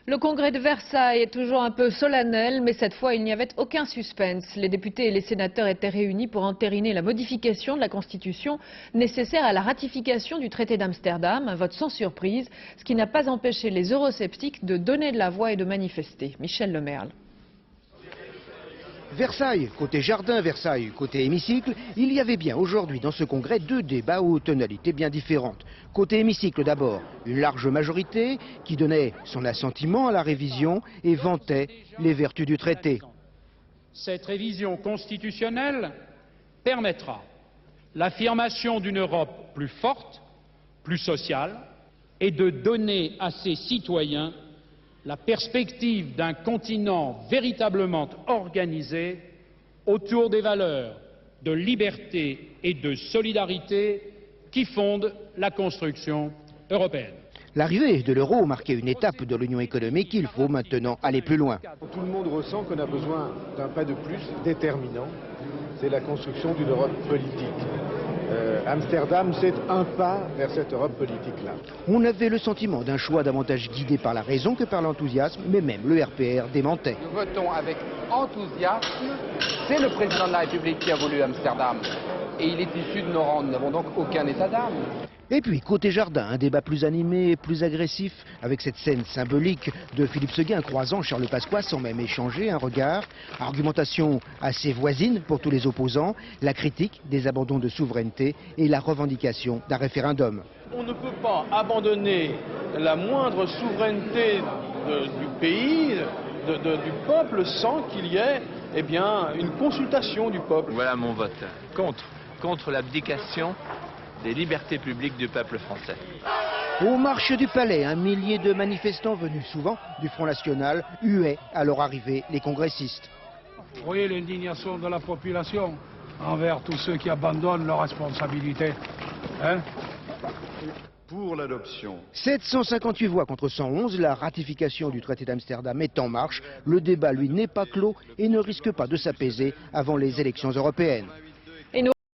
Le congrès de Versailles est toujours un peu solennel, mais cette fois il n'y avait aucun suspense. Les députés et les sénateurs étaient réunis pour entériner la modification de la Constitution nécessaire à la ratification du traité d'Amsterdam, un vote sans surprise, ce qui n'a pas empêché les eurosceptiques de donner de la voix et de manifester. Michel Lemerle. Versailles, côté jardin, Versailles, côté hémicycle, il y avait bien aujourd'hui dans ce congrès deux débats aux tonalités bien différentes. Côté hémicycle d'abord, une large majorité qui donnait son assentiment à la révision et vantait les vertus du traité. Cette révision constitutionnelle permettra l'affirmation d'une Europe plus forte, plus sociale, et de donner à ses citoyens la perspective d'un continent véritablement organisé autour des valeurs de liberté et de solidarité qui fondent la construction européenne. L'arrivée de l'euro marquait une étape de l'union économique. Il faut maintenant aller plus loin. Tout le monde ressent qu'on a besoin d'un pas de plus déterminant. C'est la construction d'une Europe politique. Amsterdam, c'est un pas vers cette Europe politique-là. On avait le sentiment d'un choix davantage guidé par la raison que par l'enthousiasme, mais même le RPR démentait. Nous votons avec enthousiasme. C'est le président de la République qui a voulu Amsterdam. Et il est issu de nos rangs. Nous n'avons donc aucun état d'âme. Et puis, côté jardin, un débat plus animé et plus agressif, avec cette scène symbolique de Philippe Séguin croisant Charles Pasqua sans même échanger un regard. Argumentation assez voisine pour tous les opposants, la critique des abandons de souveraineté et la revendication d'un référendum. On ne peut pas abandonner la moindre souveraineté du pays, du peuple, sans qu'il y ait une consultation du peuple. Voilà mon vote. Contre l'abdication des libertés publiques du peuple français. Aux marches du palais, un millier de manifestants venus souvent du Front National huaient à leur arrivée les congressistes. Vous voyez l'indignation de la population envers tous ceux qui abandonnent leurs responsabilités. Pour l'adoption. 758 voix contre 111, la ratification du traité d'Amsterdam est en marche. Le débat, lui, n'est pas clos et ne risque pas de s'apaiser avant les élections européennes.